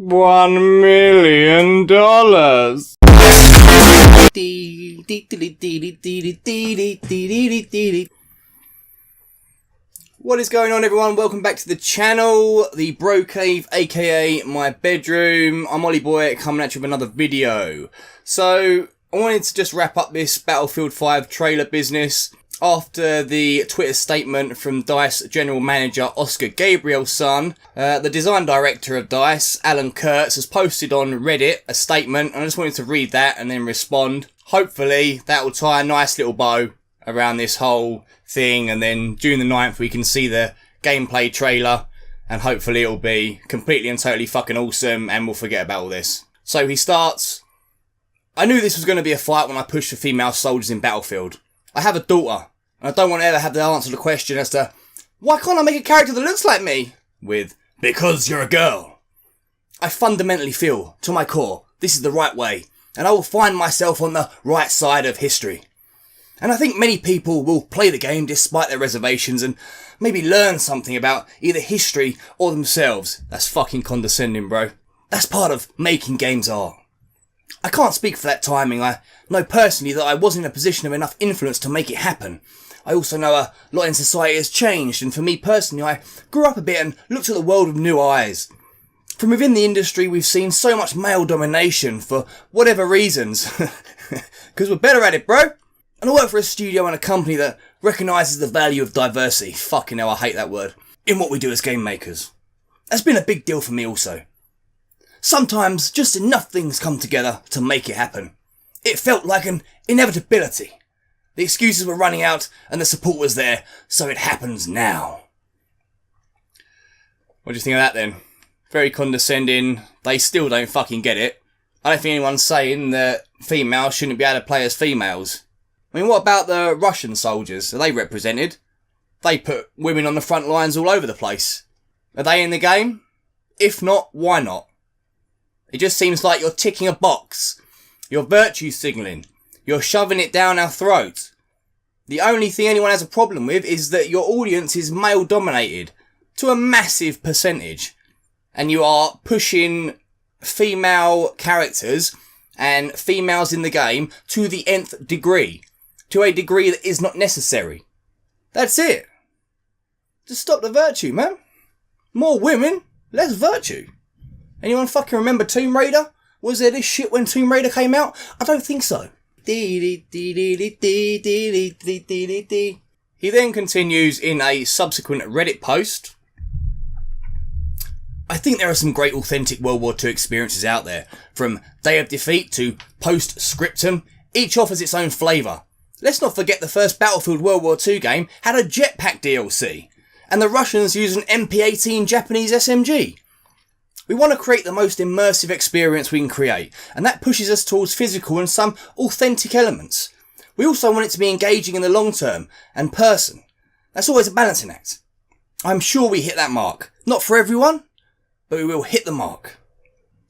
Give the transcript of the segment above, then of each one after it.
$1 million. What is going on, everyone? Welcome back to the channel, the Bro Cave, aka my bedroom. I'm Olyboi, coming at you with another video. So, I wanted to just wrap up this Battlefield 5 trailer business after the Twitter statement from DICE General Manager Oscar Gabrielson. The design director of DICE, Alan Kertz, has posted on Reddit a statement, and I just wanted to read that and then respond. Hopefully, that will tie a nice little bow around this whole thing, and then June the 9th we can see the gameplay trailer, and hopefully it'll be completely and totally fucking awesome and we'll forget about all this. So he starts, I knew this was going to be a fight when I pushed for female soldiers in Battlefield. I have a daughter, and I don't want to ever have to answer the question as to, why can't I make a character that looks like me? With, because you're a girl. I fundamentally feel, to my core, this is the right way, and I will find myself on the right side of history. And I think many people will play the game despite their reservations and maybe learn something about either history or themselves. That's fucking condescending, bro. That's part of making games art. I can't speak for that timing. I know personally that I wasn't in a position of enough influence to make it happen. I also know a lot in society has changed, and for me personally, I grew up a bit and looked at the world with new eyes. From within the industry, we've seen so much male domination for whatever reasons. Because we're better at it, bro. And I work for a studio and a company that recognises the value of diversity. Fucking hell, I hate that word. In what we do as game makers. That's been a big deal for me also. Sometimes just enough things come together to make it happen. It felt like an inevitability. The excuses were running out and the support was there, so it happens now. What do you think of that then? Very condescending. They still don't fucking get it. I don't think anyone's saying that females shouldn't be able to play as females. I mean, what about the Russian soldiers? Are they represented? They put women on the front lines all over the place. Are they in the game? If not, why not? It just seems like you're ticking a box. You're virtue signalling. You're shoving it down our throats. The only thing anyone has a problem with is that your audience is male dominated to a massive percentage. And you are pushing female characters and females in the game to the nth degree. To a degree that is not necessary. That's it. Just stop the virtue, man. More women, less virtue. Anyone fucking remember Tomb Raider? Was there this shit when Tomb Raider came out? I don't think so. He then continues in a subsequent Reddit post. I think there are some great authentic World War II experiences out there. From Day of Defeat to Post-Scriptum, each offers its own flavour. Let's not forget the first Battlefield World War II game had a jetpack DLC, and the Russians used an MP-18 Japanese SMG. We want to create the most immersive experience we can create, and that pushes us towards physical and some authentic elements. We also want it to be engaging in the long term, and person. That's always a balancing act. I'm sure we hit that mark. Not for everyone, but we will hit the mark.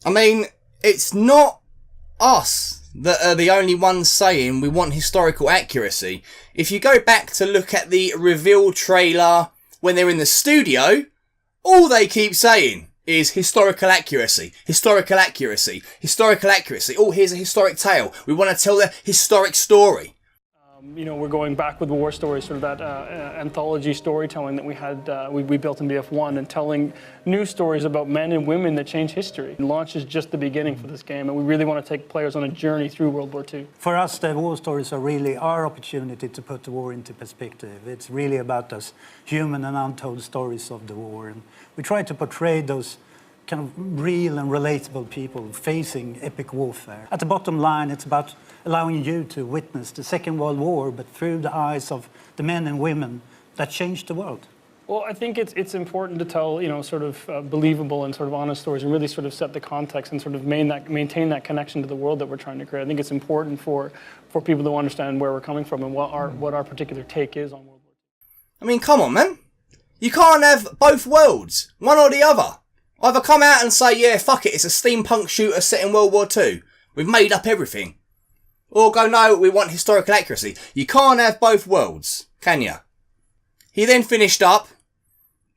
I mean, it's not us that are the only ones saying we want historical accuracy. If you go back to look at the reveal trailer when they're in the studio, all they keep saying is historical accuracy, historical accuracy, historical accuracy. Oh, here's a historic tale. We want to tell the historic story. You know, we're going back with war stories, sort of that anthology storytelling that we had, we built in BF1, and telling new stories about men and women that change history. And launch is just the beginning for this game, and we really want to take players on a journey through World War II. For us, the war stories are really our opportunity to put the war into perspective. It's really about those human and untold stories of the war, and we try to portray those kind of real and relatable people facing epic warfare. At the bottom line, it's about allowing you to witness the Second World War, but through the eyes of the men and women that changed the world. Well, I think it's important to tell, you know, sort of believable and sort of honest stories, and really sort of set the context and sort of maintain that connection to the world that we're trying to create. I think it's important for people to understand where we're coming from and what our particular take is on World War II. I mean, come on, man. You can't have both worlds, one or the other. Either come out and say, yeah, fuck it, it's a steampunk shooter set in World War II. We've made up everything. Or go, no, we want historical accuracy. You can't have both worlds, can you? He then finished up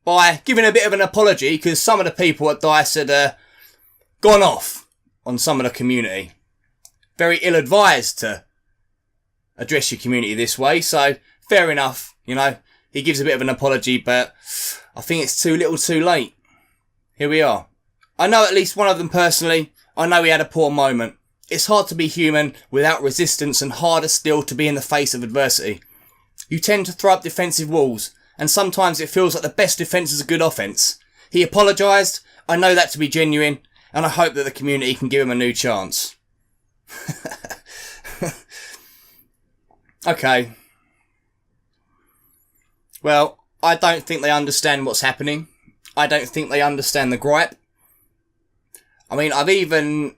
by giving a bit of an apology, because some of the people at DICE had gone off on some of the community. Very ill-advised to address your community this way, so fair enough, you know. He gives a bit of an apology, but I think it's too little too late. Here we are. I know at least one of them personally. I know he had a poor moment. It's hard to be human without resistance and harder still to be in the face of adversity. You tend to throw up defensive walls, and sometimes it feels like the best defence is a good offence. He apologised. I know that to be genuine, and I hope that the community can give him a new chance. Okay. Well, I don't think they understand what's happening. I don't think they understand the gripe. I mean, I've even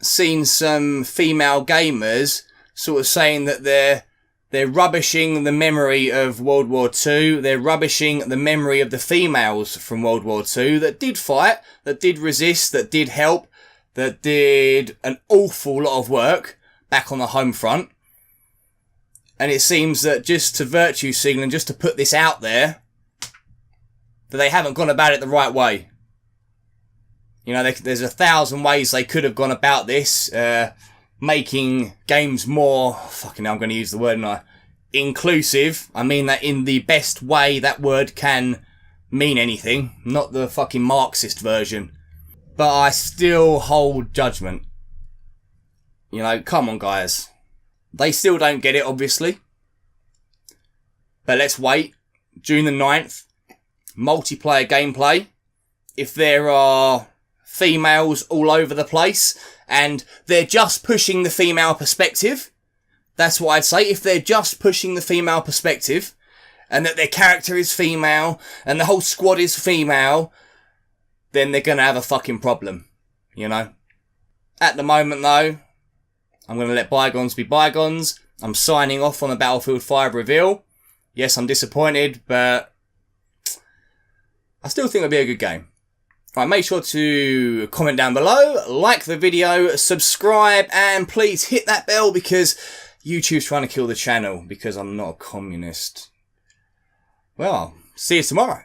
seen some female gamers sort of saying that they're rubbishing the memory of World War II. They're rubbishing the memory of the females from World War II that did fight, that did resist, that did help, that did an awful lot of work back on the home front. And it seems that just to virtue signal and just to put this out there, that they haven't gone about it the right way. You know, there's 1,000 ways they could have gone about this, making games more, fucking hell, I'm going to use the word, inclusive. I mean that in the best way that word can mean anything, not the fucking Marxist version. But I still hold judgment. You know, come on, guys. They still don't get it, obviously. But let's wait. June the 9th. Multiplayer gameplay. If there are females all over the place and they're just pushing the female perspective, that's what I'd say. If they're just pushing the female perspective and that their character is female and the whole squad is female, then they're going to have a fucking problem, you know. At the moment, though, I'm going to let bygones be bygones. I'm signing off on the Battlefield 5 reveal. Yes, I'm disappointed, but I still think it'll be a good game. Alright, make sure to comment down below, like the video, subscribe, and please hit that bell because YouTube's trying to kill the channel because I'm not a communist. Well, see you tomorrow.